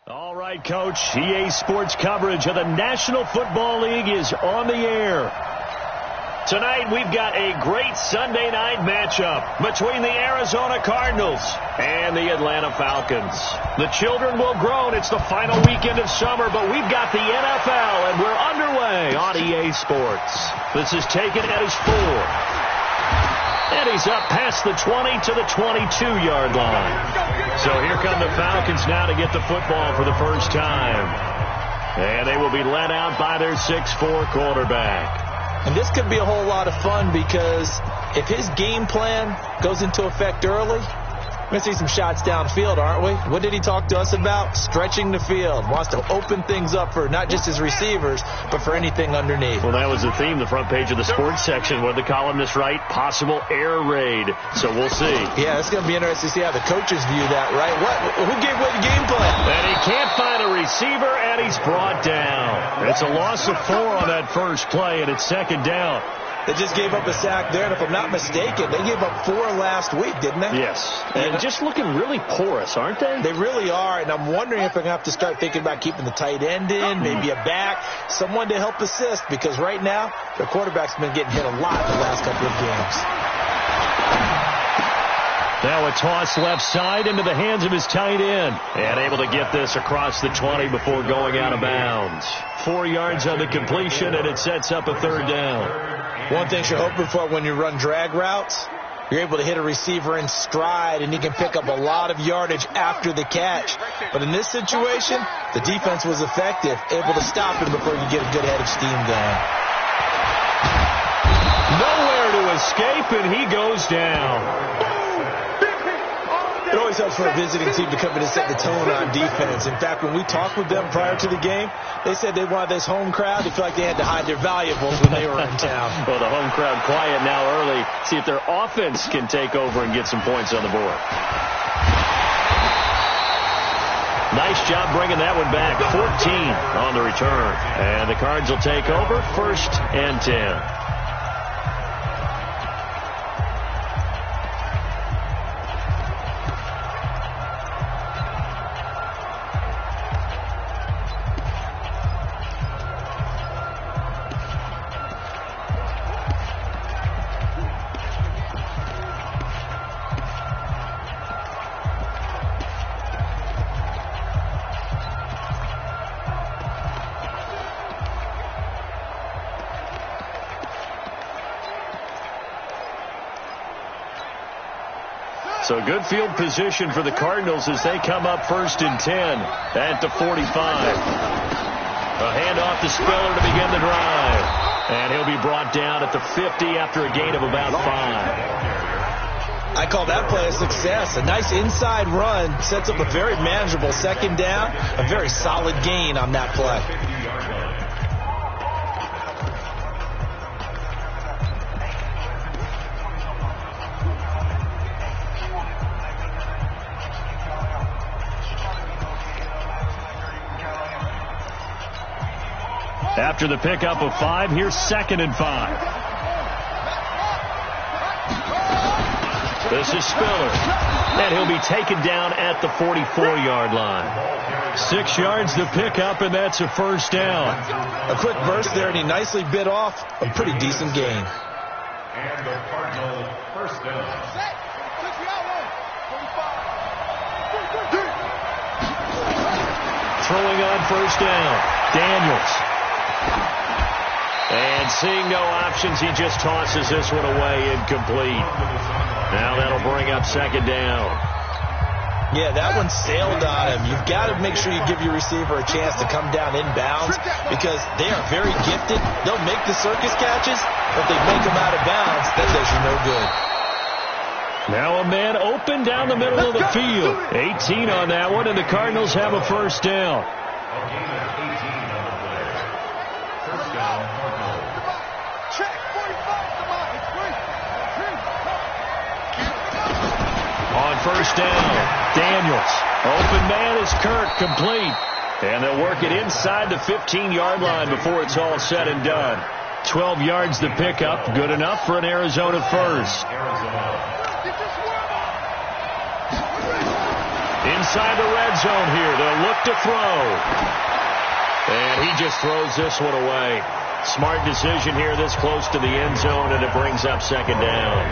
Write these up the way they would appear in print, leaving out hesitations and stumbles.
All right, Coach. EA Sports coverage of the National Football League is on the air. Tonight, we've got a great Sunday night matchup between the Arizona Cardinals and the Atlanta Falcons. The children will groan. It's the final weekend of summer, but we've got the NFL, and we're underway on EA Sports. This is taken at his 4. And he's up past the 20 to the 22-yard line. So here come the Falcons now to get the football for the first time. And they will be led out by their 6'4 quarterback. And this could be a whole lot of fun because if his game plan goes into effect early, we're going to see some shots downfield, aren't we? What did he talk to us about? Stretching the field. Wants to open things up for not just his receivers, but for anything underneath. Well, that was the theme, the front page of the sports section. What did the columnist write? Possible air raid. So we'll see. Yeah, it's going to be interesting to see how the coaches view that, right? Who gave away the game plan? And he can't find a receiver, and he's brought down. It's a loss of 4 on that first play, and it's second down. They just gave up a sack there, and if I'm not mistaken, they gave up 4 last week, didn't they? Yes. And just looking really porous, aren't they? They really are, and I'm wondering if they're going to have to start thinking about keeping the tight end in, maybe a back, someone to help assist, because right now, their quarterback's been getting hit a lot the last couple of games. Now a toss left side into the hands of his tight end. And able to get this across the 20 before going out of bounds. 4 yards on the completion, and it sets up a third down. One thing you're hoping for when you run drag routes, you're able to hit a receiver in stride, and he can pick up a lot of yardage after the catch. But in this situation, the defense was effective, able to stop him before you get a good head of steam going. Nowhere to escape, and he goes down. It always helps for a visiting team to come in and set the tone on defense. In fact, when we talked with them prior to the game, they said they wanted this home crowd. They feel like they had to hide their valuables when they were in town. Well, the home crowd quiet now early. See if their offense can take over and get some points on the board. Nice job bringing that one back. 14 on the return. And the Cards will take over, 1st and 10. So good field position for the Cardinals as they come up 1st and 10 at the 45. A handoff to Spiller to begin the drive. And he'll be brought down at the 50 after a gain of about 5. I call that play a success. A nice inside run sets up a very manageable second down. A very solid gain on that play. After the pickup of 5, here's 2nd and 5. This is Spiller. And he'll be taken down at the 44-yard line. 6 yards to pick up, and that's a first down. A quick burst there, and he nicely bit off a pretty decent gain. And the Cardinal first down. Throwing on first down, Daniels. And seeing no options, he just tosses this one away, incomplete. Now that'll bring up 2nd down. Yeah, that one sailed on him. You've got to make sure you give your receiver a chance to come down inbounds because they are very gifted. They'll make the circus catches, but they make them out of bounds. That does you no good. Now a man open down the middle of the field. 18 on that one, and the Cardinals have a first down. On first down, Daniels. Open man is Kirk, complete. And they'll work it inside the 15-yard line before it's all said and done. 12 yards to pick up, good enough for an Arizona first. Inside the red zone here. They'll look to throw. And he just throws this one away. Smart decision here this close to the end zone, and it brings up second down.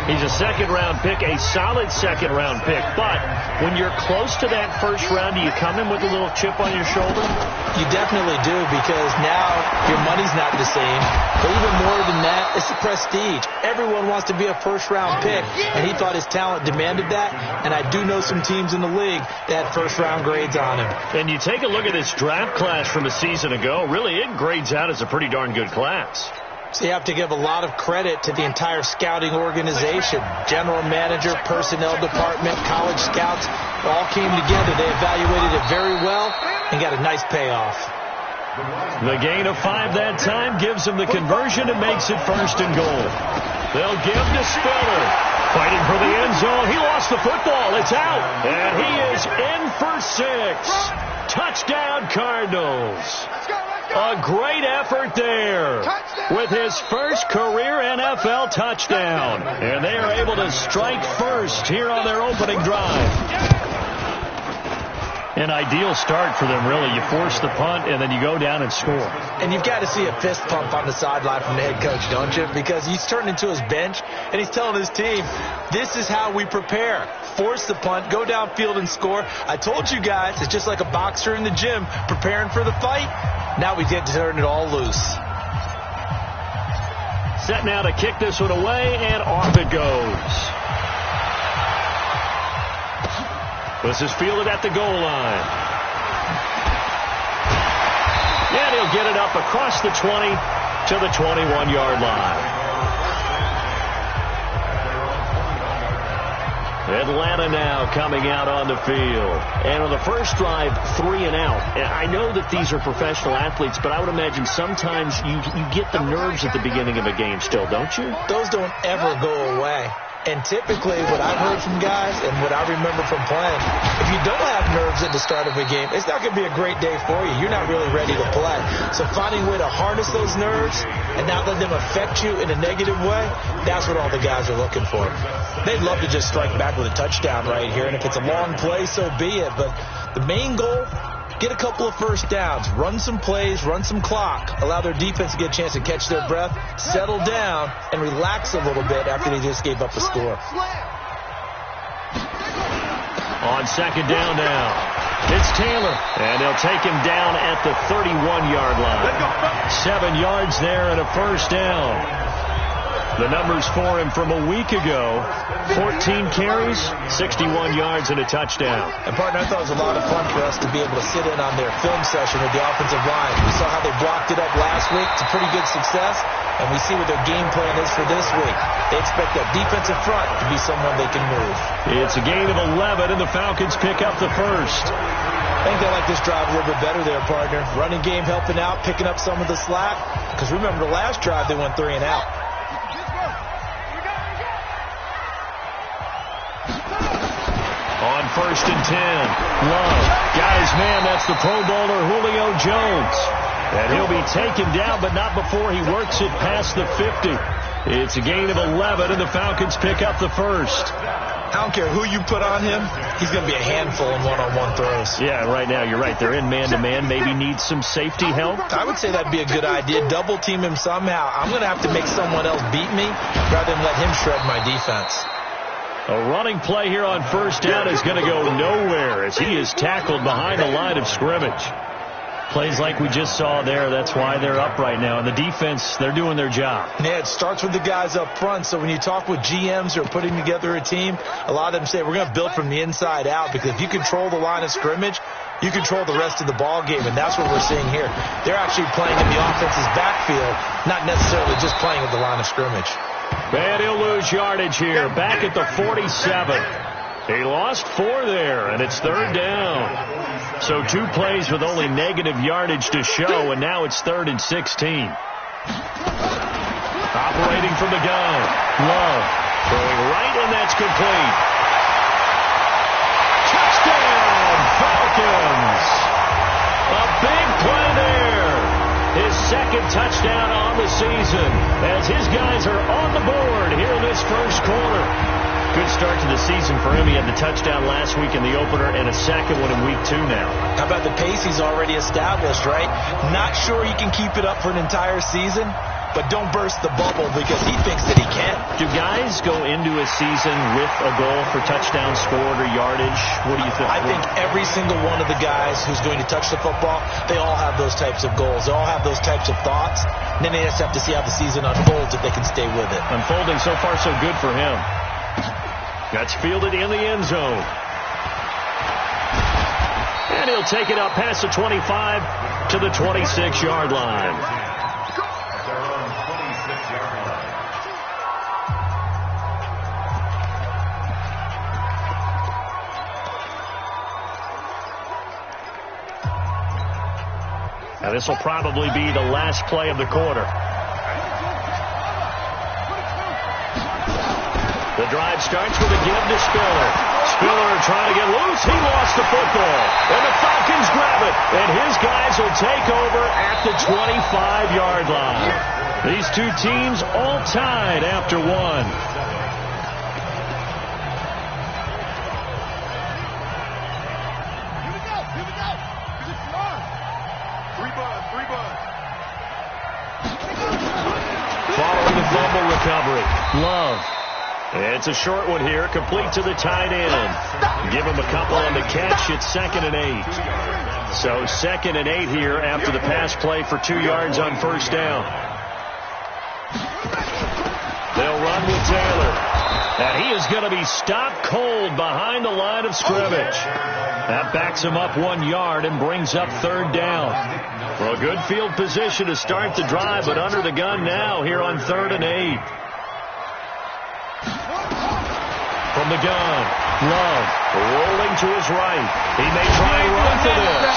He's a second-round pick, a solid second-round pick. But when you're close to that first round, do you come in with a little chip on your shoulder? You definitely do, because now your money's not the same. But even more than that, it's the prestige. Everyone wants to be a first-round pick, and he thought his talent demanded that. And I do know some teams in the league that had first-round grades on him. And you take a look at this draft class from a season ago, really it grades out as a pretty darn good class. So you have to give a lot of credit to the entire scouting organization. General manager, personnel department, college scouts, all came together. They evaluated it very well and got a nice payoff. The gain of 5 that time gives him the conversion and makes it first and goal. They'll give to Spiller. Fighting for the end zone. He lost the football. It's out. And he is in for 6. Touchdown, Cardinals. A great effort there with his first career NFL touchdown. And they are able to strike first here on their opening drive. An ideal start for them, really. You force the punt, and then you go down and score. And you've got to see a fist pump on the sideline from the head coach, don't you? Because he's turned into his bench, and he's telling his team, this is how we prepare. Force the punt, go downfield and score. I told you guys, it's just like a boxer in the gym preparing for the fight. Now we get to turn it all loose. Set now to kick this one away, and off it goes. This is fielded at the goal line. And he'll get it up across the 20 to the 21-yard line. Atlanta now coming out on the field. And on the first drive, 3 and out. And I know that these are professional athletes, but I would imagine sometimes you get the nerves at the beginning of a game still, don't you? Those don't ever go away. And typically what I've heard from guys and what I remember from playing, if you don't have nerves at the start of a game, it's not going to be a great day for you. You're not really ready to play. So finding a way to harness those nerves and not let them affect you in a negative way, that's what all the guys are looking for. They'd love to just strike back with a touchdown right here. And if it's a long play, so be it. But the main goal, get a couple of first downs, run some plays, run some clock, allow their defense to get a chance to catch their breath, settle down, and relax a little bit after they just gave up a score. On second down now, it's Taylor, and they'll take him down at the 31-yard line. 7 yards there and a first down. The numbers for him from a week ago, 14 carries, 61 yards, and a touchdown. And, partner, I thought it was a lot of fun for us to be able to sit in on their film session with the offensive line. We saw how they blocked it up last week. It's a pretty good success, and we see what their game plan is for this week. They expect that defensive front to be someone they can move. It's a gain of 11, and the Falcons pick up the first. I think they like this drive a little bit better there, partner. Running game helping out, picking up some of the slack. Because remember, the last drive they went 3 and out. On first and 10, Love. Guy's man, that's the Pro Bowler Julio Jones. And he'll be taken down, but not before he works it past the 50. It's a gain of 11, and the Falcons pick up the first. I don't care who you put on him, he's going to be a handful in one-on-one throws. Yeah, right now, you're right. They're in man-to-man. Maybe needs some safety help. I would say that'd be a good idea. Double team him somehow. I'm going to have to make someone else beat me rather than let him shred my defense. A running play here on first down is going to go nowhere as he is tackled behind the line of scrimmage. Plays like we just saw there. That's why they're up right now. And the defense, they're doing their job. Yeah, it starts with the guys up front. So when you talk with GMs who are putting together a team, a lot of them say we're going to build from the inside out, because if you control the line of scrimmage, you control the rest of the ball game, and that's what we're seeing here. They're actually playing in the offense's backfield, not necessarily just playing at the line of scrimmage. And he'll lose yardage here, back at the 47. He lost 4 there, and it's third down. So 2 plays with only negative yardage to show, and now it's 3rd and 16. Operating from the gun, Love throwing right, and that's complete. Touchdown, Falcons! A big play there. His 2nd touchdown on the season as his guys are on the board here in this first quarter. Good start to the season for him. He had the touchdown last week in the opener and a second one in week 2 now. How about the pace he's already established, right? Not sure he can keep it up for an entire season, but don't burst the bubble because he thinks that he can. Do guys go into a season with a goal for touchdown scored or yardage? What do you think? I think every single one of the guys who's going to touch the football, they all have those types of goals. They all have those types of thoughts. And then they just have to see how the season unfolds if they can stay with it. Unfolding so far so good for him. That's fielded in the end zone. And he'll take it up past the 25 to the 26-yard line. Now this will probably be the last play of the quarter. The drive starts with a give to Spiller. Spiller trying to get loose. He lost the football. And the Falcons grab it. And his guys will take over at the 25-yard line. These two teams all tied after one. Following the fumble recovery, Love. It's a short one here, complete to the tight end. Give him a couple on the catch. It's 2nd and 8. So 2nd and 8 here after the pass play for 2 yards on first down. They'll run with Taylor. And he is going to be stopped cold behind the line of scrimmage. That backs him up 1 yard and brings up 3rd down. Well, a good field position to start the drive, but under the gun now here on 3rd and 8. From the gun, Love rolling to his right. He may try and run for this.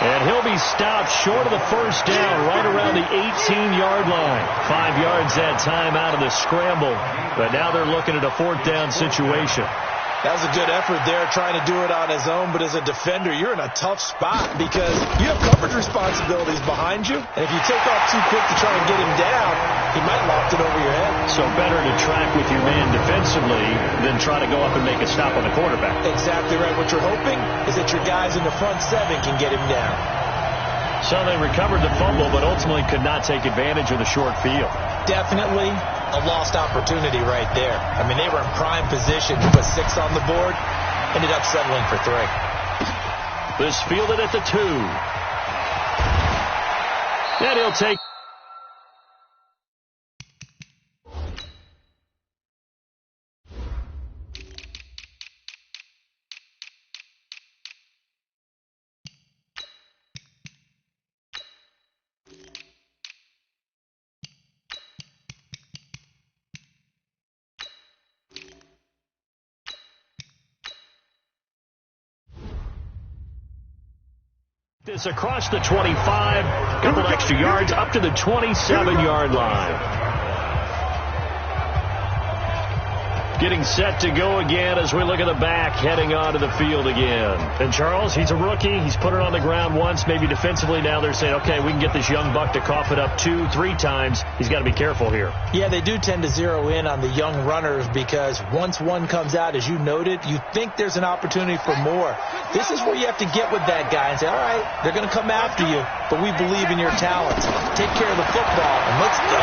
And he'll be stopped short of the first down right around the 18-yard line. 5 yards that time out of the scramble. But now they're looking at a 4th down situation. That was a good effort there, trying to do it on his own. But as a defender, you're in a tough spot because you have coverage responsibilities behind you. And if you take off too quick to try and get him down, he might loft it over your head. So better to track with your man defensively than try to go up and make a stop on the quarterback. Exactly right. What you're hoping is that your guys in the front 7 can get him down. So they recovered the fumble, but ultimately could not take advantage of the short field. Definitely a lost opportunity right there. I mean, they were in prime position to put 6 on the board. Ended up settling for 3. This fielded at the 2. And he'll take. This across the 25, couple extra yards up to the 27-yard line. Getting set to go again as we look at the back heading onto the field again. And Charles, he's a rookie. He's put it on the ground once, maybe defensively. Now they're saying, okay, we can get this young buck to cough it up 2, 3 times. He's got to be careful here. Yeah, they do tend to zero in on the young runners because once one comes out, as you noted, you think there's an opportunity for more. This is where you have to get with that guy and say, all right, they're going to come after you, but we believe in your talents. Take care of the football, and let's go.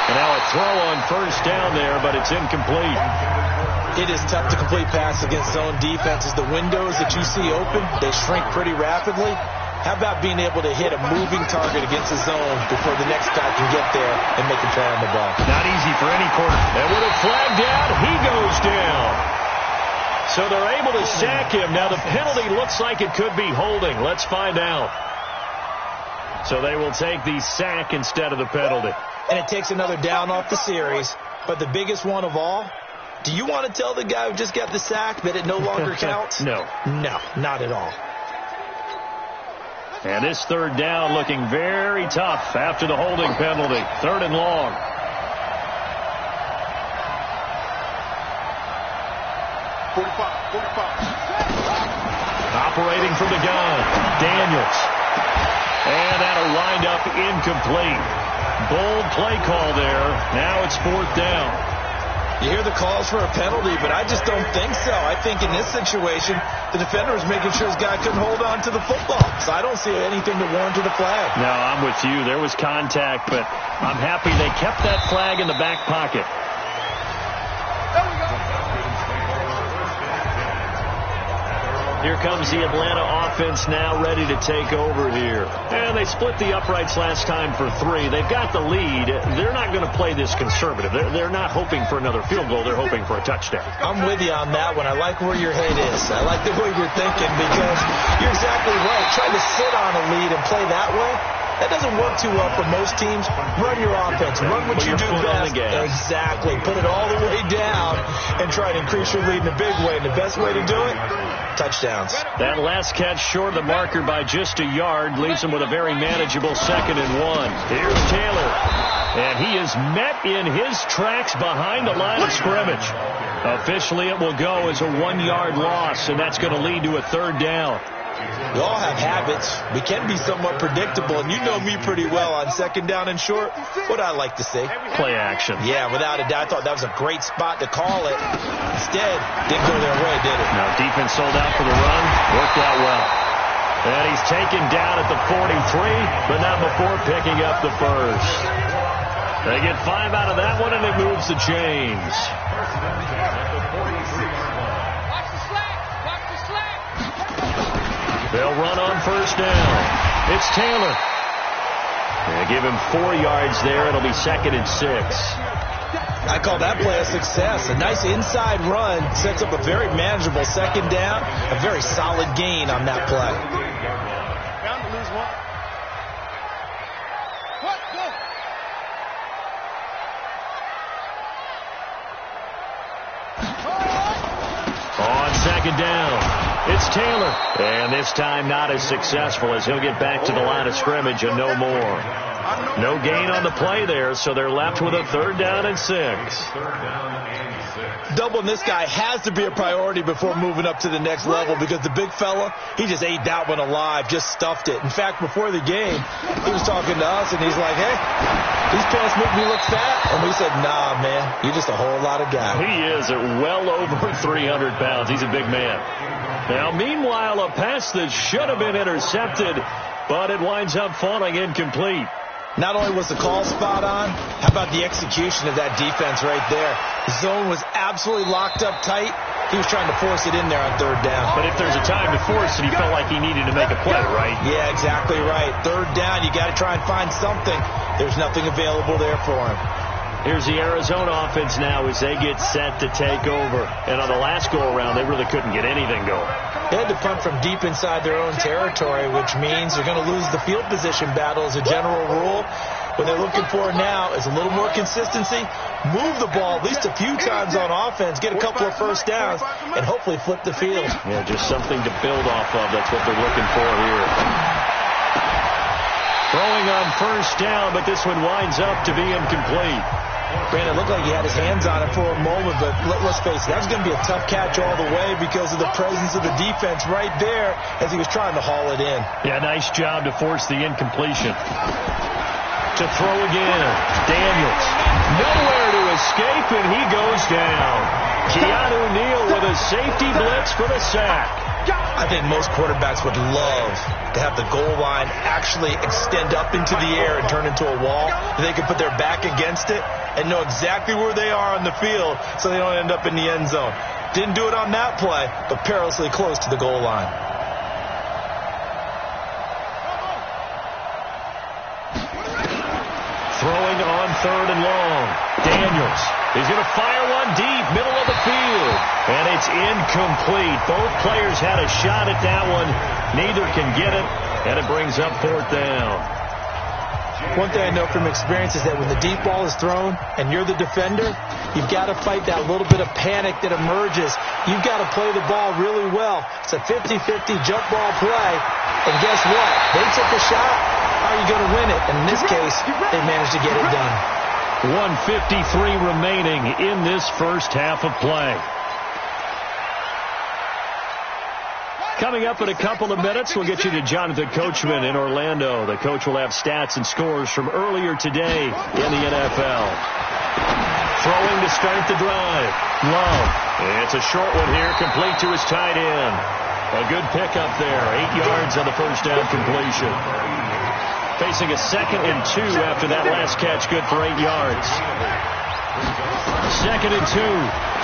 And now a throw on first down there, but it's incomplete. It is tough to complete pass against zone defenses. The windows that you see open, they shrink pretty rapidly. How about being able to hit a moving target against the zone before the next guy can get there and make a play on the ball? Not easy for any quarter. And with a flag down, he goes down. So they're able to sack him. Now the penalty looks like it could be holding. Let's find out. So they will take the sack instead of the penalty. And it takes another down off the series. But the biggest one of all, do you want to tell the guy who just got the sack that it no longer counts? No. No, not at all. And this third down looking very tough after the holding penalty. 3rd and long. Operating from the gun, Daniels. And that'll wind up incomplete. Bold play call there. Now it's 4th down. You hear the calls for a penalty, but I just don't think so. I think in this situation, the defender was making sure his guy couldn't hold on to the football. So I don't see anything to warrant a flag. No, I'm with you. There was contact, but I'm happy they kept that flag in the back pocket. Here comes the Atlanta offense now ready to take over here. And they split the uprights last time for 3. They've got the lead. They're not going to play this conservative. They're not hoping for another field goal. They're hoping for a touchdown. I'm with you on that one. I like where your head is. I like the way you're thinking because you're exactly right. Trying to sit on a lead and play that way, that doesn't work too well for most teams. Run your offense. Run what you do best. Exactly. Put it all the way down and try to increase your lead in a big way. And the best way to do it, touchdowns. That last catch short of the marker by just a yard leaves him with a very manageable 2nd and 1. Here's Taylor. And he is met in his tracks behind the line of scrimmage. Officially, it will go as a 1-yard loss, and that's going to lead to a 3rd down. We all have habits. We can be somewhat predictable, and you know me pretty well on 2nd down and short. What I like to see? Play action. Yeah, without a doubt. I thought that was a great spot to call it. Instead, didn't go their way, did it? Now, defense sold out for the run. Worked out well. And he's taken down at the 43, but not before picking up the first. They get 5 out of that one, and it moves the chains. They'll run on 1st down. It's Taylor. They give him 4 yards there. It'll be 2nd and 6. I call that play a success. A nice inside run sets up a very manageable 2nd down. A very solid gain on that play. Bound to lose one. What? Go. On 2nd down. It's Taylor. And this time not as successful as he'll get back to the line of scrimmage and no more. No gain on the play there, so they're left with a 3rd down and 6. Doubling this guy has to be a priority before moving up to the next level because the big fella, he just ate that one alive, just stuffed it. In fact, before the game, he was talking to us, and he's like, hey, these pants make me look fat. And we said, nah, man, you're just a whole lot of guy. He is at well over 300 pounds. He's a big man. Now, meanwhile, a pass that should have been intercepted, but it winds up falling incomplete. Not only was the call spot on, how about the execution of that defense right there? The zone was absolutely locked up tight. He was trying to force it in there on 3rd down. But if there's a time to force it, he felt like he needed to make a play, right? Yeah, exactly right. 3rd down, you got to try and find something. There's nothing available there for him. Here's the Arizona offense now as they get set to take over. And on the last go-around, they really couldn't get anything going. They had to punt from deep inside their own territory, which means they're going to lose the field position battle as a general rule. What they're looking for now is a little more consistency, move the ball at least a few times on offense, get a couple of 1st downs, and hopefully flip the field. Yeah, just something to build off of. That's what they're looking for here. Throwing on 1st down, but this one winds up to be incomplete. Brandon, it looked like he had his hands on it for a moment, but let's face it, that was going to be a tough catch all the way because of the presence of the defense right there as he was trying to haul it in. Yeah, nice job to force the incompletion. To throw again, Daniels. Nowhere to escape, and he goes down. Keanu Neal with a safety blitz for the sack. I think most quarterbacks would love to have the goal line actually extend up into the air and turn into a wall. They can put their back against it and know exactly where they are on the field so they don't end up in the end zone. Didn't do it on that play, but perilously close to the goal line. Throwing on 3rd and long. Daniels is going to fire one deep, middle of the field. And it's incomplete. Both players had a shot at that one. Neither can get it, and it brings up 4th down. One thing I know from experience is that when the deep ball is thrown and you're the defender, you've got to fight that little bit of panic that emerges. You've got to play the ball really well. It's a 50-50 jump ball play. And guess what? They took a shot. How are you going to win it? And in this case, they managed to get it done. 1:53 remaining in this 1st half of play. Coming up in a couple of minutes, we'll get you to Jonathan Coachman in Orlando. The coach will have stats and scores from earlier today in the NFL. Throwing to start the drive. Love. It's a short one here, complete to his tight end. A good pickup there. 8 yards on the first down completion. Facing a 2nd and 2 after that last catch, good for 8 yards. 2nd and 2.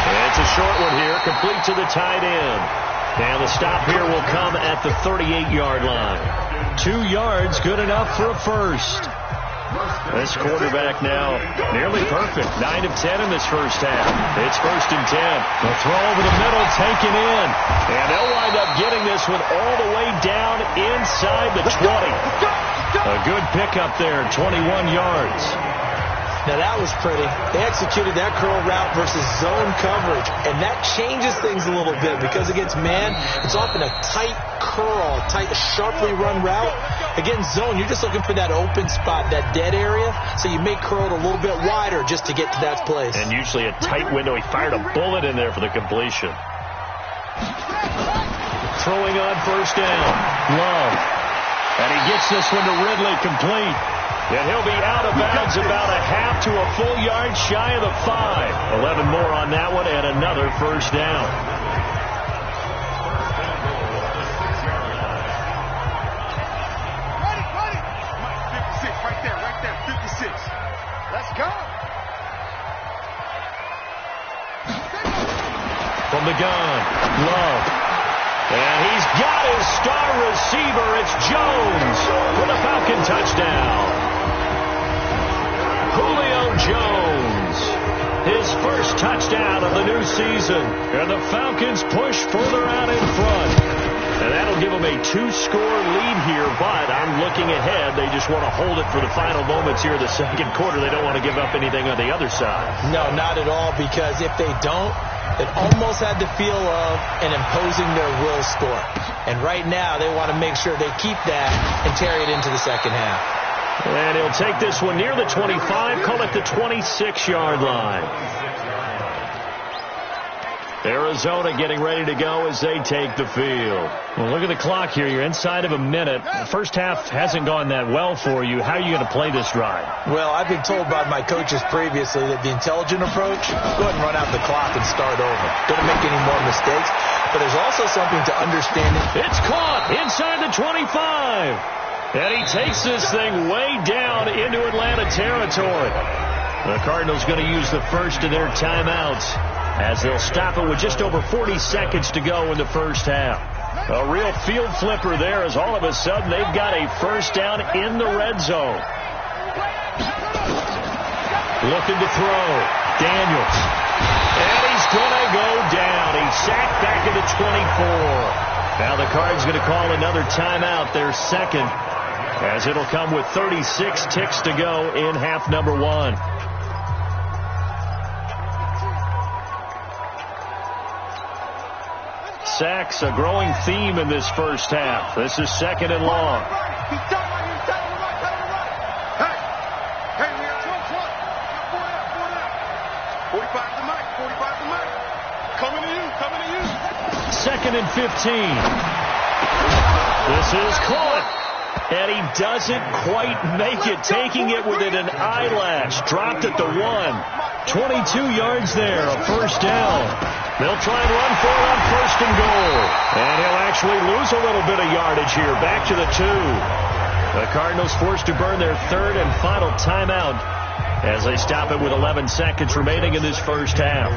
It's a short one here, complete to the tight end. And the stop here will come at the 38-yard line. 2 yards, good enough for a first. This quarterback now nearly perfect. 9 of 10 in this first half. It's 1st and 10. The throw over the middle, taken in. And they'll wind up getting this one all the way down inside the 20. A good pickup there, 21 yards. Now that was pretty. They executed that curl route versus zone coverage, and that changes things a little bit because against man, it's often a tight curl, tight, sharply run route. Against zone, you're just looking for that open spot, that dead area, so you may curl it a little bit wider just to get to that place. And usually a tight window. He fired a bullet in there for the completion. Throwing on first down. Love. And he gets this one to Ridley, complete. And he'll be out of bounds about a half to a full yard shy of the 5. 11 more on that one and another first down. Ready. 56, right there, 56. Let's go. From the gun, Love. And he's got his star receiver. It's Jones for the Falcon touchdown. Julio Jones, his first touchdown of the new season. And the Falcons push further out in front. And that'll give them a 2-score lead here, but I'm looking ahead. They just want to hold it for the final moments here in the second quarter. They don't want to give up anything on the other side. No, not at all, because if they don't, it almost had the feel of an imposing their will score. And right now, they want to make sure they keep that and carry it into the second half. And he'll take this one near the 25, call it the 26-yard line. Arizona getting ready to go as they take the field. Well, look at the clock here. You're inside of a minute. The first half hasn't gone that well for you. How are you going to play this drive? Well, I've been told by my coaches previously that the intelligent approach, go ahead and run out the clock and start over. Don't make any more mistakes. But there's also something to understanding. It's caught inside the 25. And he takes this thing way down into Atlanta territory. The Cardinals going to use the first of their timeouts as they'll stop it with just over 40 seconds to go in the first half. A real field flipper there as all of a sudden they've got a first down in the red zone. Looking to throw. Daniels. And he's going to go down. He's sacked back at the 24. Now the Cards going to call another timeout, their second, as it'll come with 36 ticks to go in half number 1. Sacks, a growing theme in this first half. This is 2nd and long. Coming to you. 2nd and 15. This is caught. And he doesn't quite make it, taking it within an eyelash. Dropped at the 1. 22 yards there, a first down. They'll try and run for it on 1st and goal. And he'll actually lose a little bit of yardage here, back to the 2. The Cardinals forced to burn their 3rd and final timeout as they stop it with 11 seconds remaining in this first half.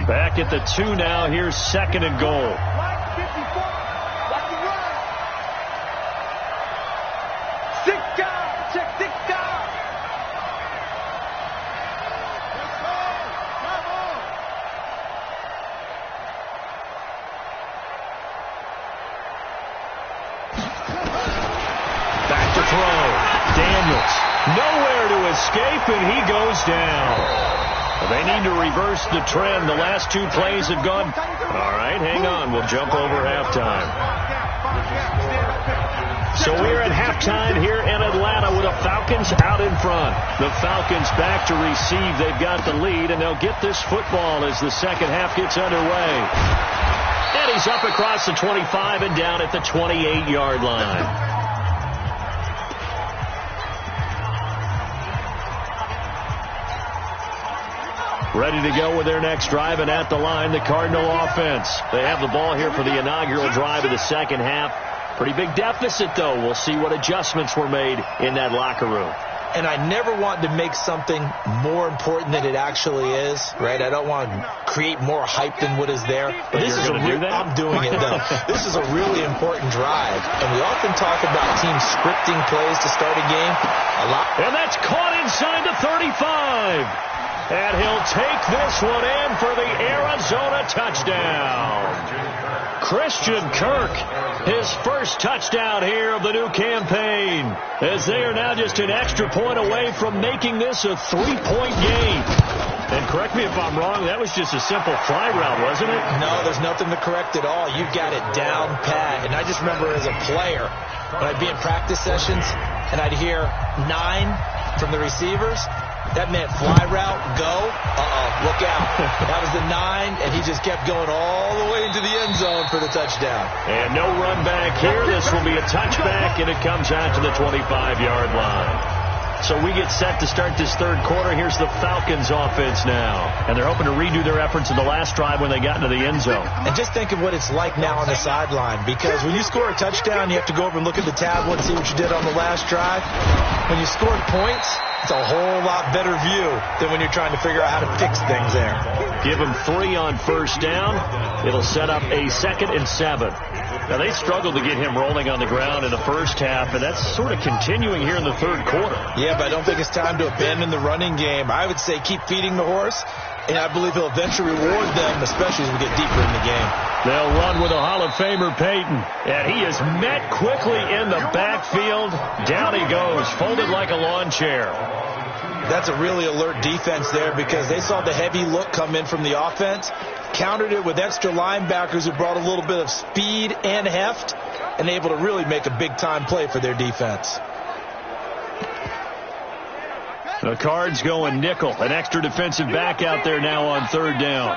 Back at the 2 now. Here's 2nd and goal. Back to throw. Daniels. Nowhere to escape, and he goes down. They need to reverse the trend. The last 2 plays have gone. All right, hang on. We'll jump over halftime. So we're at halftime here in Atlanta with the Falcons out in front. The Falcons back to receive. They've got the lead, and they'll get this football as the second half gets underway. And he's up across the 25 and down at the 28-yard line. Ready to go with their next drive, and at the line, the Cardinal offense. They have the ball here for the inaugural drive of the second half. Pretty big deficit, though. We'll see what adjustments were made in that locker room. And I never want to make something more important than it actually is, right? I don't want to create more hype than what is there. But this is I'm doing it, though. This is a really important drive. And we often talk about teams scripting plays to start a game. A lot. And that's caught inside the 35. And he'll take this one in for the Arizona touchdown. Christian Kirk, his first touchdown here of the new campaign, as they are now just an extra point away from making this a 3-point game. And correct me if I'm wrong, that was just a simple fly route, wasn't it? No, there's nothing to correct at all. You've got it down pat. And I just remember as a player, when I'd be in practice sessions, and I'd hear 9 from the receivers, that meant fly route, go, look out. That was the 9, and he just kept going all the way into the end zone for the touchdown. And no run back here. This will be a touchback, and it comes out to the 25-yard line. So we get set to start this third quarter. Here's the Falcons offense now. And they're hoping to redo their efforts in the last drive when they got into the end zone. And just think of what it's like now on the sideline. Because when you score a touchdown, you have to go over and look at the tablet and see what you did on the last drive. When you scored points, it's a whole lot better view than when you're trying to figure out how to fix things there. Give him 3 on first down. It'll set up a 2nd and 7. Now, they struggled to get him rolling on the ground in the first half, and that's sort of continuing here in the third quarter. Yeah, but I don't think it's time to abandon the running game. I would say keep feeding the horse, and I believe he'll eventually reward them, especially as we get deeper in the game. They'll run with a Hall of Famer, Peyton, and he is met quickly in the backfield. Down he goes, folded like a lawn chair. That's a really alert defense there because they saw the heavy look come in from the offense, countered it with extra linebackers who brought a little bit of speed and heft, and able to really make a big-time play for their defense. The Cards going nickel. An extra defensive back out there now on third down.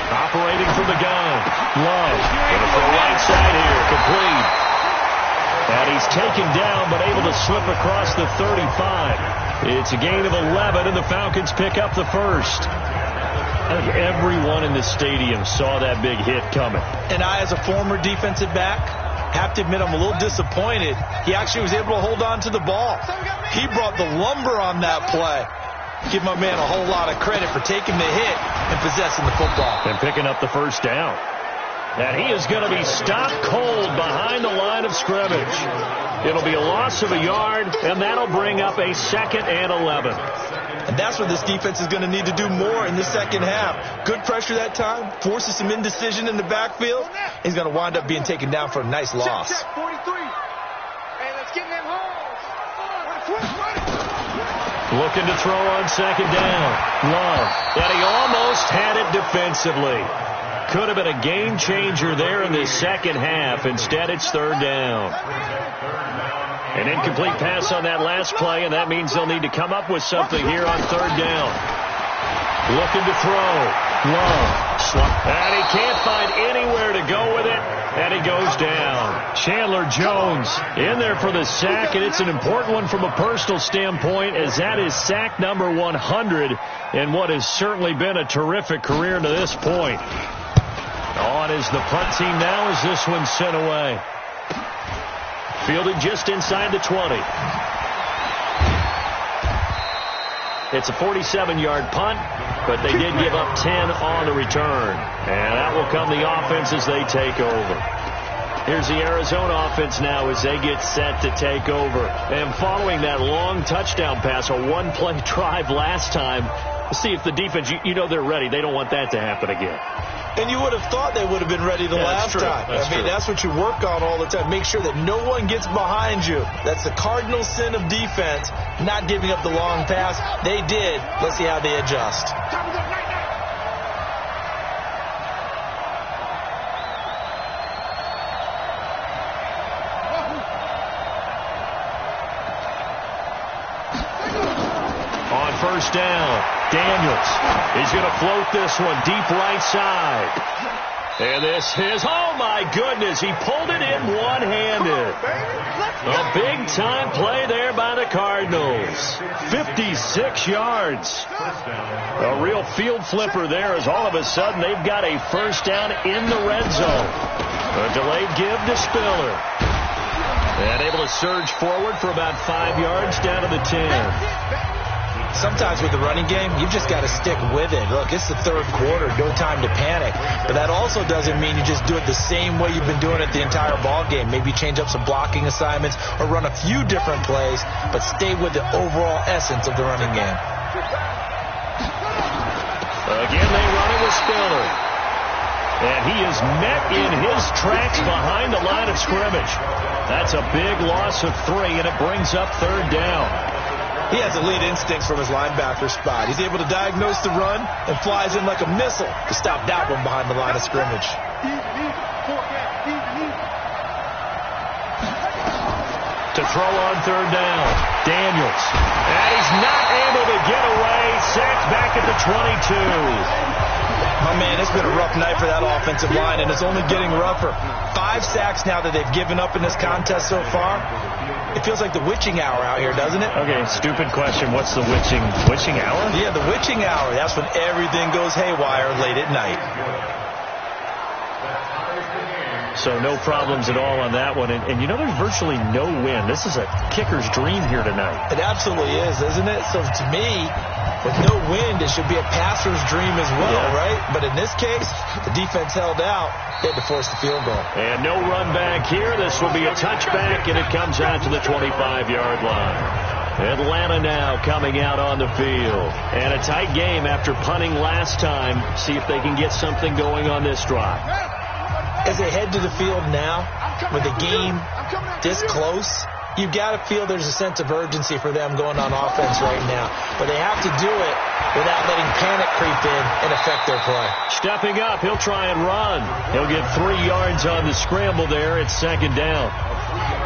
Operating from the gun. Love. Going for the right side here. Complete. And he's taken down, but able to slip across the 35. It's a gain of 11, and the Falcons pick up the first. I think everyone in the stadium saw that big hit coming. And I, as a former defensive back, have to admit I'm a little disappointed. He actually was able to hold on to the ball. He brought the lumber on that play. Give my man a whole lot of credit for taking the hit and possessing the football. And picking up the first down. And he is going to be stopped cold behind the line of scrimmage. It'll be a loss of a yard, and that'll bring up a 2nd and 11. And that's what this defense is going to need to do more in the second half. Good pressure that time, forces some indecision in the backfield. He's going to wind up being taken down for a nice loss. Check, 43. Hey, let's get them home. Looking to throw on second down. Love. And he almost had it defensively. Could have been a game changer there in the second half. Instead, it's third down. An incomplete pass on that last play, and that means they'll need to come up with something here on third down. Looking to throw. Love. And he can't find anywhere to go with it, and he goes down. Chandler Jones in there for the sack, and it's an important one from a personal standpoint, as that is sack number 100 in what has certainly been a terrific career to this point. On is the punt team now as this one's sent away. Fielded just inside the 20. It's a 47-yard punt, but they did give up 10 on the return. And that will come the offense as they take over. Here's the Arizona offense now as they get set to take over. And following that long touchdown pass, a one-play drive last time, let's see if the defense, you know they're ready. They don't want that to happen again. And you would have thought they would have been ready the last time. That's what you work on all the time. Make sure that no one gets behind you. That's the cardinal sin of defense, not giving up the long pass. They did. Let's see how they adjust. On first down, Daniels. He's going to float this one deep right side. And this is, oh my goodness, he pulled it in one-handed. A big-time play there by the Cardinals. 56 yards. A real field flipper there as all of a sudden they've got a first down in the red zone. A delayed give to Spiller. And able to surge forward for about 5 yards down to the 10. Sometimes with the running game, you've just got to stick with it. Look, it's the third quarter, no time to panic. But that also doesn't mean you just do it the same way you've been doing it the entire ball game. Maybe change up some blocking assignments or run a few different plays, but stay with the overall essence of the running game. Again, they run it with Spiller. And he is met in his tracks behind the line of scrimmage. That's a big loss of 3, and it brings up third down. He has elite instincts from his linebacker spot. He's able to diagnose the run and flies in like a missile to stop that one behind the line of scrimmage. To throw on third down, Daniels. And he's not able to get away. Sacked back at the 22. My man, it's been a rough night for that offensive line, and it's only getting rougher. 5 sacks now that they've given up in this contest so far. It feels like the witching hour out here, doesn't it? Okay, stupid question. What's the witching hour? Yeah, the witching hour. That's when everything goes haywire late at night. So no problems at all on that one. And you know, there's virtually no wind. This is a kicker's dream here tonight. It absolutely is, isn't it? So to me, with no wind, it should be a passer's dream as well, right? But in this case, the defense held out. They had to force the field goal. And no run back here. This will be a touchback, and it comes out to the 25-yard line. Atlanta now coming out on the field. And a tight game after punting last time. See if they can get something going on this drive. As they head to the field now, with the game this close, you've got to feel there's a sense of urgency for them going on offense right now. But they have to do it without letting panic creep in and affect their play. Stepping up, he'll try and run. He'll get 3 yards on the scramble there. It's second down.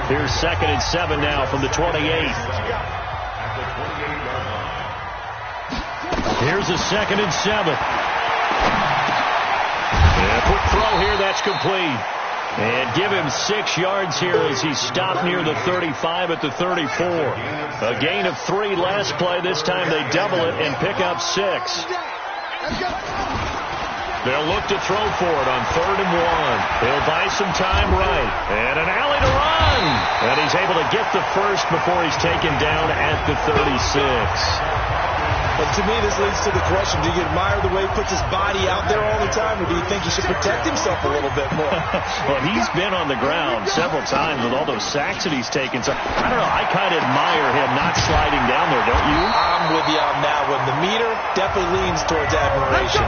Here's 2nd and 7 now from the 28. Here's a 2nd and 7. Quick throw here, that's complete. And give him 6 yards here as he stopped near the 35 at the 34. A gain of 3 last play. This time they double it and pick up 6. They'll look to throw for it on 3rd and 1. They'll buy some time right. And an alley to run. And he's able to get the first before he's taken down at the 36. But to me, this leads to the question, do you admire the way he puts his body out there all the time, or do you think he should protect himself a little bit more? Well, he's been on the ground several times with all those sacks that he's taken. So, I don't know, I kind of admire him not sliding down there, don't you? I'm with you on that one. The meter definitely leans towards admiration.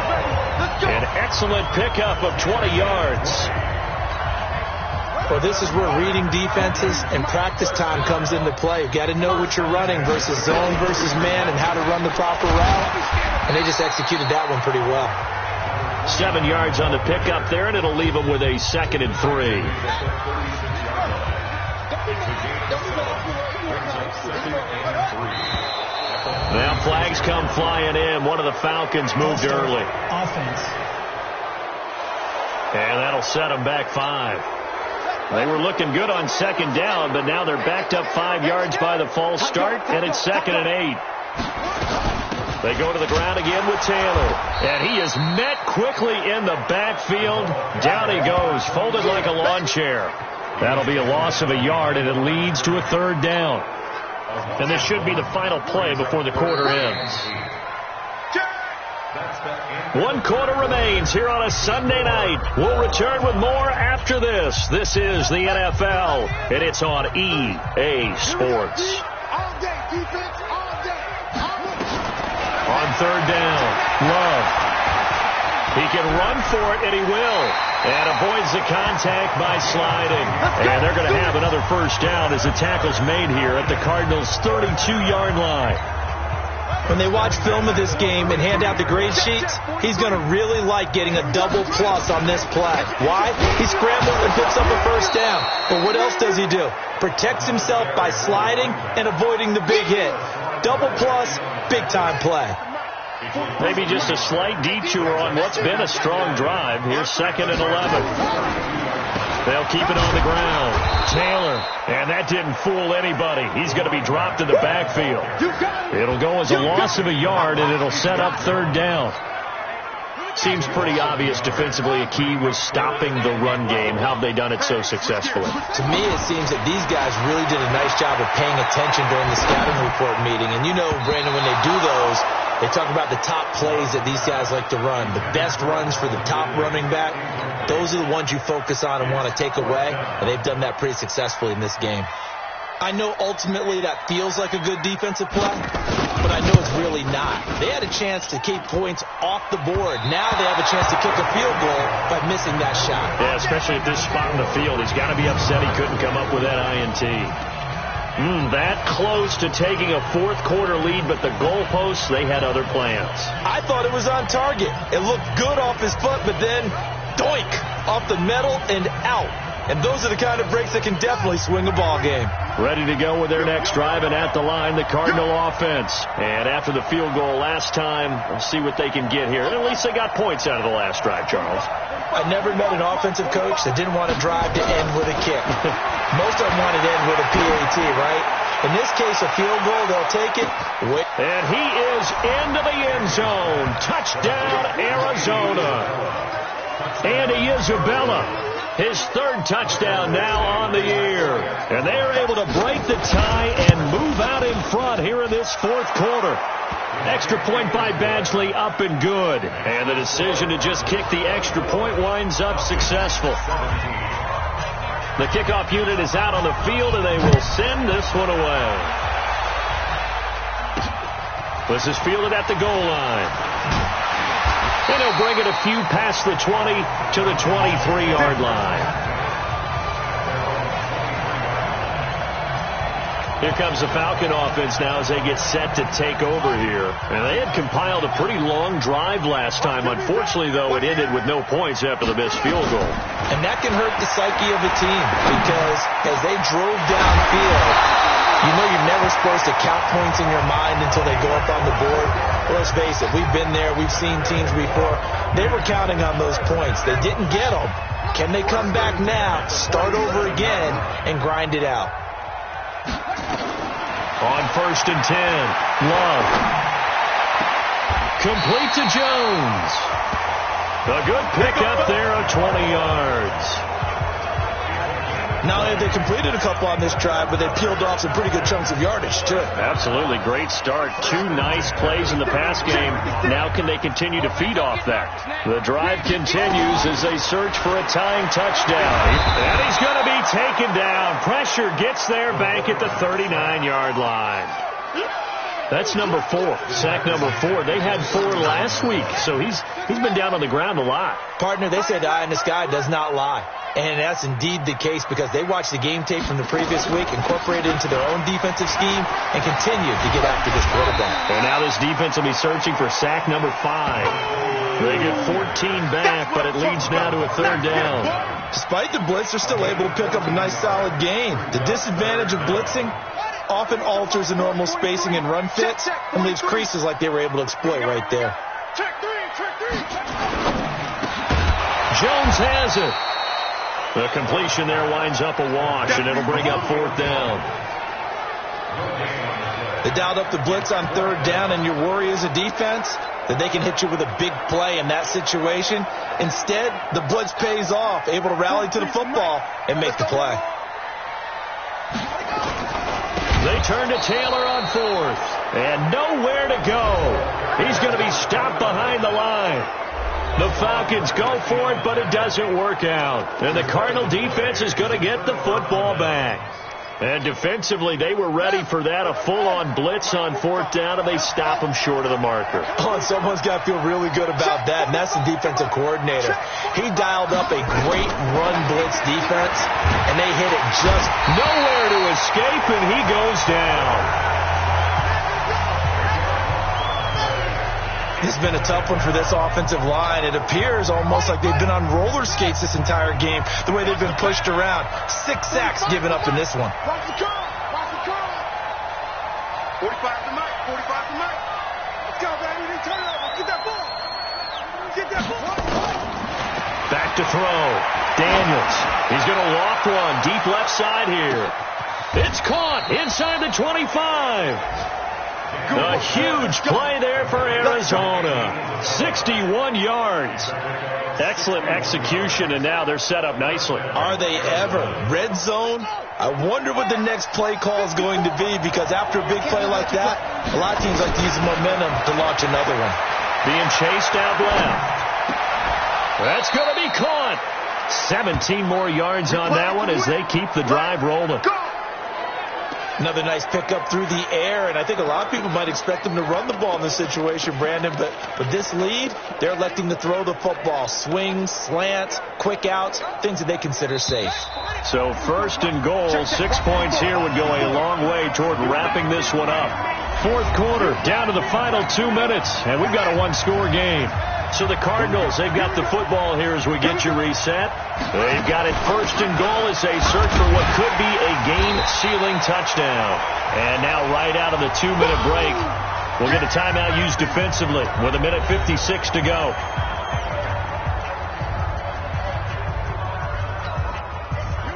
An excellent pickup of 20 yards. Well, this is where reading defenses and practice time comes into play. You've got to know what you're running versus zone versus man and how to run the proper route. And they just executed that one pretty well. 7 yards on the pickup there, and it'll leave them with a 2nd and 3. Now flags come flying in. One of the Falcons moved early. Offense. And that'll set them back 5. They were looking good on 2nd down, but now they're backed up 5 yards by the false start, and it's 2nd and 8. They go to the ground again with Taylor, and he is met quickly in the backfield. Down he goes, folded like a lawn chair. That'll be a loss of a yard, and it leads to a 3rd down. And this should be the final play before the quarter ends. 1 quarter remains here on a Sunday night. We'll return with more after this. This is the NFL, and it's on EA Sports. On 3rd down, Love. He can run for it, and he will. And avoids the contact by sliding. And they're going to have another first down as the tackle's made here at the Cardinals' 32-yard line. When they watch film of this game and hand out the grade sheets, he's going to really like getting a double plus on this play. Why? He scrambles and picks up a first down. But what else does he do? Protects himself by sliding and avoiding the big hit. Double plus Big-time play. Maybe just a slight detour on what's been a strong drive. Here's 2nd and 11. They'll keep it on the ground. Taylor, and that didn't fool anybody. He's going to be dropped in the backfield. It'll go as a loss of a yard, and it'll set up 3rd down. Seems pretty obvious defensively a key was stopping the run game. How have they done it so successfully? To me, it seems that these guys really did a nice job of paying attention during the scouting report meeting. And you know, Brandon, when they do those, they talk about the top plays that these guys like to run. The best runs for the top running back, those are the ones you focus on and want to take away. And they've done that pretty successfully in this game. I know ultimately that feels like a good defensive play, but I know it's really not. They had a chance to keep points off the board. Now they have a chance to kick a field goal by missing that shot. Yeah, especially at this spot in the field. He's got to be upset he couldn't come up with that INT. That close to taking a 4th quarter lead, but the goalposts, they had other plans. I thought it was on target. It looked good off his foot, but then, doink, off the metal and out. And those are the kind of breaks that can definitely swing a ball game. Ready to go with their next drive, and at the line, the Cardinal offense. And after the field goal last time, let's see what they can get here. And at least they got points out of the last drive, Charles. I never met an offensive coach that didn't want to drive to end with a kick. Most of them wanted to end with a PAT, right? In this case, a field goal, they'll take it. And he is into the end zone. Touchdown, Arizona. Andy Isabella. His 3rd touchdown now on the year. And they're able to break the tie and move out in front here in this 4th quarter. Extra point by Badgley, up and good. And the decision to just kick the extra point winds up successful. The kickoff unit is out on the field, and they will send this one away. This is fielded at the goal line. And he'll bring it a few past the 20 to the 23-yard line. Here comes the Falcon offense now as they get set to take over here. And they had compiled a pretty long drive last time. Unfortunately, though, it ended with no points after the missed field goal. And that can hurt the psyche of a team because as they drove downfield, you know you're never supposed to count points in your mind until they go up on the board. Well, let's face it, we've been there, we've seen teams before. They were counting on those points. They didn't get them. Can they come back now, start over again, and grind it out? On 1st and 10, Love. Complete to Jones. A good pickup there of 20 yards. Not only have they completed a couple on this drive, but they peeled off some pretty good chunks of yardage, too. Absolutely. Great start. 2 nice plays in the pass game. Now can they continue to feed off that? The drive continues as they search for a tying touchdown. And he's going to be taken down. Pressure gets there back at the 39-yard line. That's number 4. Sack number 4. They had 4 last week, so he's been down on the ground a lot. Partner, they say the eye in the sky does not lie. And that's indeed the case because they watched the game tape from the previous week, incorporated it into their own defensive scheme, and continued to get after this quarterback. And now this defense will be searching for sack number 5. They get 14 back, but it leads now to a 3rd down. Despite the blitz, they're still able to pick up a nice solid gain. The disadvantage of blitzing often alters the normal spacing and run fits and leaves creases like they were able to exploit right there. Jones has it. The completion there winds up a wash, and it'll bring up 4th down. They dialed up the blitz on 3rd down, and your worry as a defense that they can hit you with a big play in that situation. Instead, the blitz pays off, able to rally to the football and make the play. They turn to Taylor on 4th, and nowhere to go. He's going to be stopped behind the line. The Falcons go for it, but it doesn't work out. And the Cardinal defense is going to get the football back. And defensively, they were ready for that, a full-on blitz on 4th down, and they stop them short of the marker. Oh, and someone's got to feel really good about that, and that's the defensive coordinator. He dialed up a great run blitz defense, and they hit it just nowhere to escape, and he goes down. It's been a tough one for this offensive line. It appears almost like they've been on roller skates this entire game, the way they've been pushed around. 6 sacks given up in this one. 45 to Mike. 45 to Mike. Let's go, baby. Turn it over. Get that ball. Get that ball. Back to throw. Daniels. He's going to walk one deep left side here. It's caught inside the 25. A huge play there for Arizona. 61 yards. Excellent execution, and now they're set up nicely. Are they ever? Red zone? I wonder what the next play call is going to be, because after a big play like that, a lot of teams like to use the momentum to launch another one. Being chased out left. That's going to be caught. 17 more yards on that one as they keep the drive rolling. Another nice pickup through the air, and I think a lot of people might expect them to run the ball in this situation, Brandon, but with this lead, they're electing to throw the football. Swings, slants, quick outs, things that they consider safe. So 1st and goal, 6 points here would go a long way toward wrapping this one up. 4th quarter, down to the final 2 minutes, and we've got a one-score game. So the Cardinals, they've got the football here as we get you reset. They've got it 1st and goal as they search for what could be a game-sealing touchdown. And now right out of the 2-minute break, we'll get a timeout used defensively with 1:56 to go.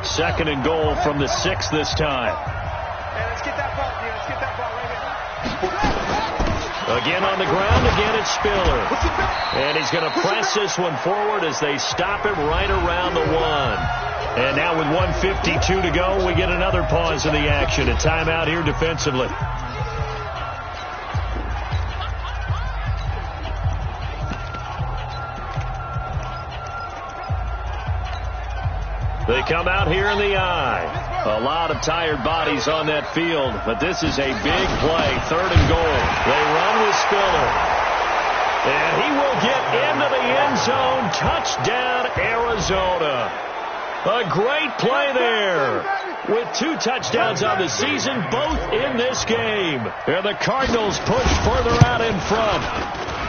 Second and goal from the 6 this time. Let's get that ball, man. Let's get that ball right here. Again on the ground, again it's Spiller. And he's going to press this one forward as they stop him right around the 1. And now with 1:52 to go, we get another pause in the action. A timeout here defensively. They come out here in the eye. A lot of tired bodies on that field, but this is a big play. 3rd and goal. They run with Spiller. And he will get into the end zone. Touchdown, Arizona. A great play there. With 2 touchdowns on the season, both in this game. And the Cardinals push further out in front.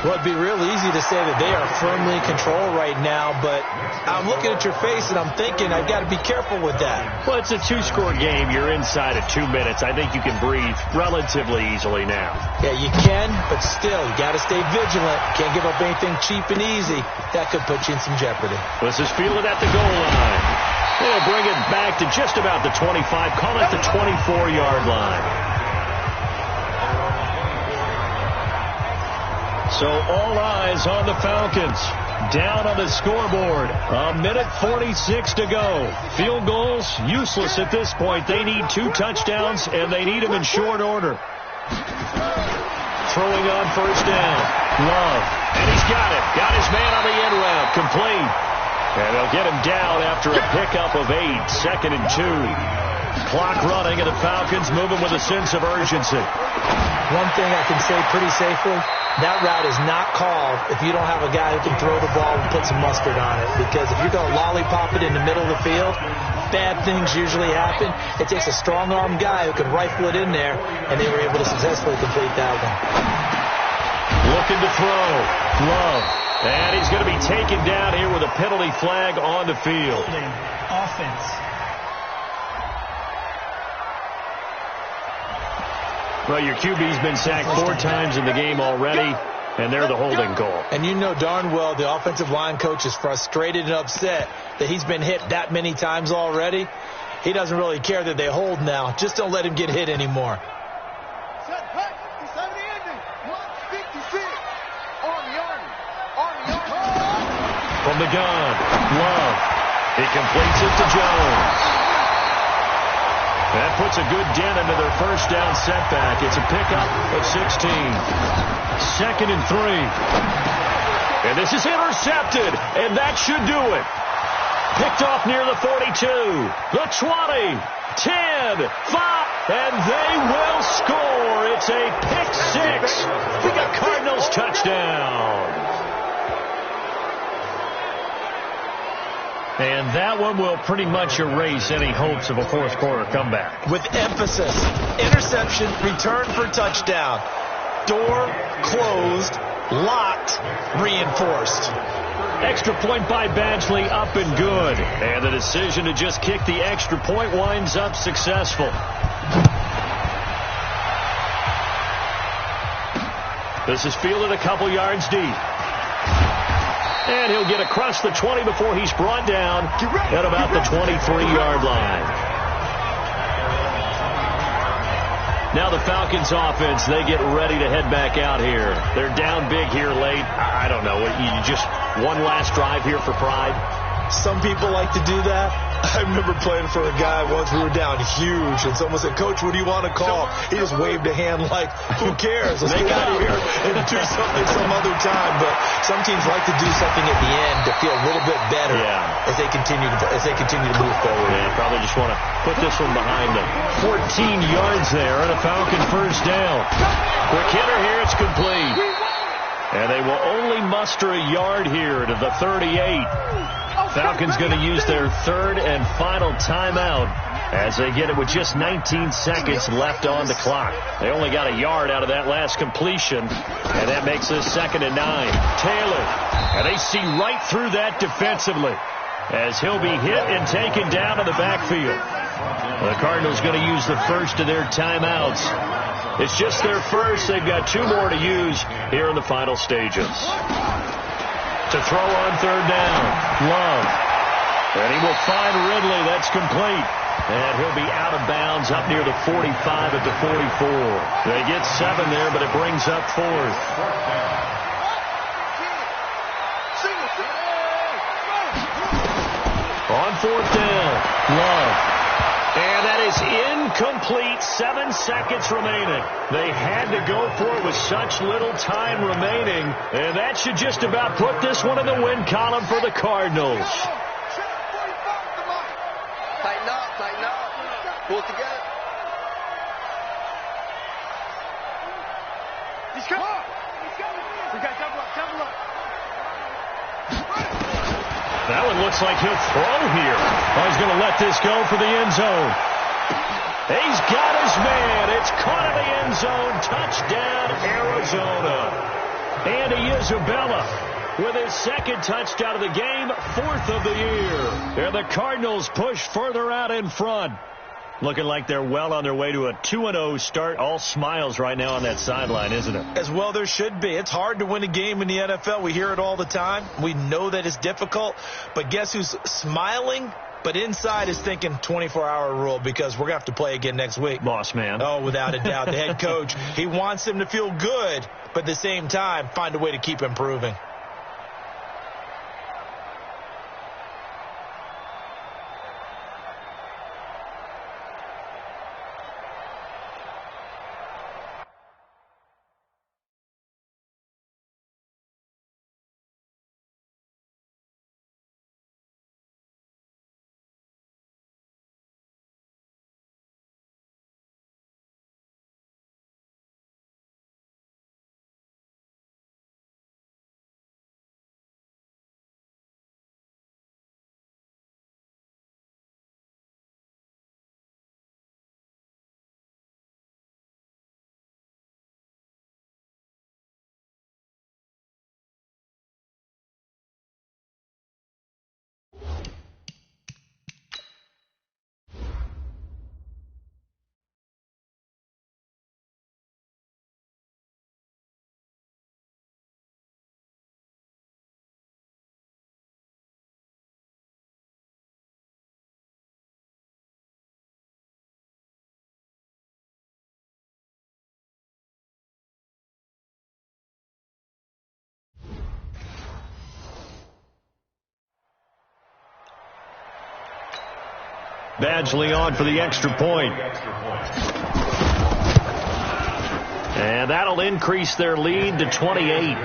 Well, it'd be real easy to say that they are firmly in control right now, but I'm looking at your face and I'm thinking I've got to be careful with that. Well, it's a 2-score game. You're inside of 2 minutes. I think you can breathe relatively easily now. Yeah, you can, but still, you got to stay vigilant. Can't give up anything cheap and easy. That could put you in some jeopardy. This is fielded at the goal line. They'll bring it back to just about the 25. Call it the 24-yard line. So all eyes on the Falcons. Down on the scoreboard. 1:46 to go. Field goals useless at this point. They need 2 touchdowns, and they need them in short order. Throwing on 1st down. Love. And he's got it. Got his man on the end route. Complete. And they'll get him down after a pickup of 8. 2nd and 2. Clock running, and the Falcons moving with a sense of urgency. One thing I can say pretty safely, that route is not called if you don't have a guy who can throw the ball and put some mustard on it. Because if you're going to lollipop it in the middle of the field, bad things usually happen. It takes a strong-arm guy who can rifle it in there, and they were able to successfully complete that one. Looking to throw. Love. And he's going to be taken down here with a penalty flag on the field. Offense. Well, your QB's been sacked 4 times in the game already, and they're the holding call. And you know darn well the offensive line coach is frustrated and upset that he's been hit that many times already. He doesn't really care that they hold now. Just don't let him get hit anymore. From the gun, Love. He completes it to Jones. That puts a good dent into their 1st down setback. It's a pickup of 16. 2nd and 3. And this is intercepted, and that should do it. Picked off near the 42, the 20, 10, 5, and they will score. It's a pick 6. We got Cardinals touchdown. And that one will pretty much erase any hopes of a 4th quarter comeback. With emphasis. Interception, return for touchdown. Door closed, locked, reinforced. Extra point by Badgley, up and good. And the decision to just kick the extra point winds up successful. This is fielded a couple yards deep. And he'll get across the 20 before he's brought down at about the 23-yard line. Now the Falcons offense, they get ready to head back out here. They're down big here late. I don't know. You just one last drive here for pride? Some people like to do that. I remember playing for a guy once. We were down huge, and someone said, "Coach, what do you want to call?" He just waved a hand like, "Who cares? Let's get out of here and do something some other time." But some teams like to do something at the end to feel a little bit better as they continue to move forward. Yeah, probably just want to put this one behind them. 14 yards there, and a Falcon first down. Quick hitter here, it's complete. And they will only muster a yard here to the 38. Falcons going to use their third and final timeout as they get it with just 19 seconds left on the clock. They only got a yard out of that last completion, and that makes this 2nd and 9. Taylor, and they see right through that defensively as he'll be hit and taken down in the backfield. The Cardinals going to use the first of their timeouts. It's just their first. They've got 2 more to use here in the final stages. To throw on 3rd down, Love. And he will find Ridley. That's complete. And he'll be out of bounds up near the 45 at the 44. They get 7 there, but it brings up 4th. On 4th down, Love. And that is incomplete. 7 seconds remaining. They had to go for it with such little time remaining. And that should just about put this one in the win column for the Cardinals. Tighten up, tighten up. Pull it together. He's coming. We got double up, double up. That one looks like he'll throw here. Oh, he's going to let this go for the end zone. He's got his man. It's caught in the end zone. Touchdown, Arizona. Andy Isabella with his 2nd touchdown of the game, 4th of the year. And the Cardinals push further out in front. Looking like they're well on their way to a 2-0 start. All smiles right now on that sideline, isn't it? As well there should be. It's hard to win a game in the NFL. We hear it all the time. We know that it's difficult. But guess who's smiling? But inside is thinking 24-hour rule because we're going to have to play again next week. Boss man. Oh, without a doubt. The head coach, he wants them to feel good, but at the same time, find a way to keep improving. Badgley on for the extra point. And that'll increase their lead to 28.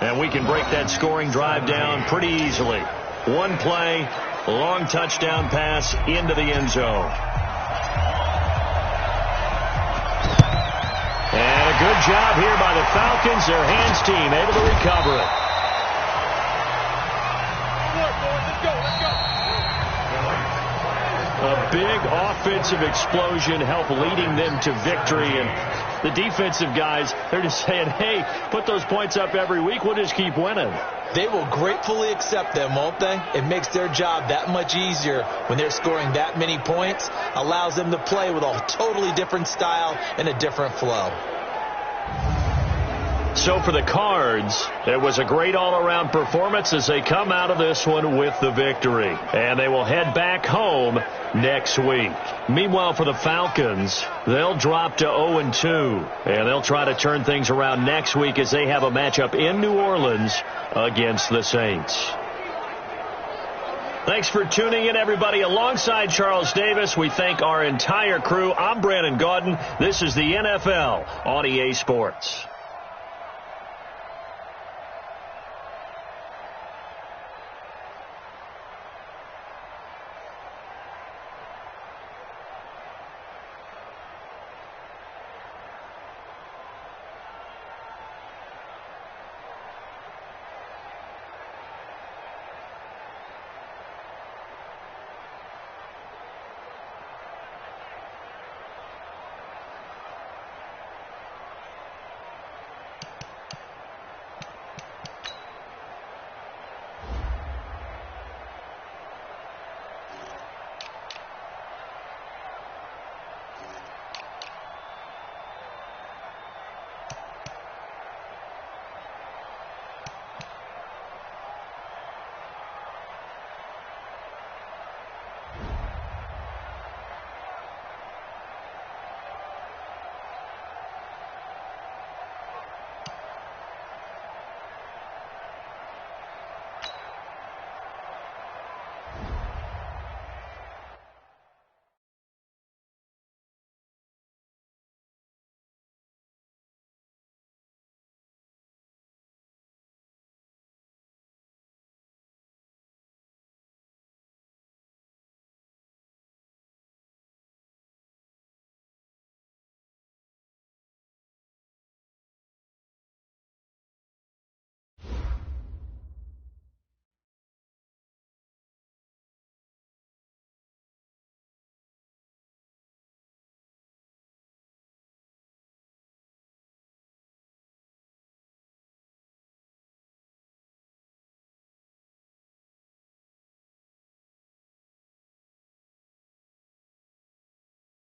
And we can break that scoring drive down pretty easily. One play, long touchdown pass into the end zone. And a good job here by the Falcons, their hands team, able to recover it. A big offensive explosion helped leading them to victory. And the defensive guys, they're just saying, hey, put those points up every week. We'll just keep winning. They will gratefully accept them, won't they? It makes their job that much easier when they're scoring that many points. Allows them to play with a totally different style and a different flow. So for the Cards, it was a great all-around performance as they come out of this one with the victory. And they will head back home next week. Meanwhile, for the Falcons, they'll drop to 0-2. And they'll try to turn things around next week as they have a matchup in New Orleans against the Saints. Thanks for tuning in, everybody. Alongside Charles Davis, we thank our entire crew. I'm Brandon Gaudin. This is the NFL on EA Sports.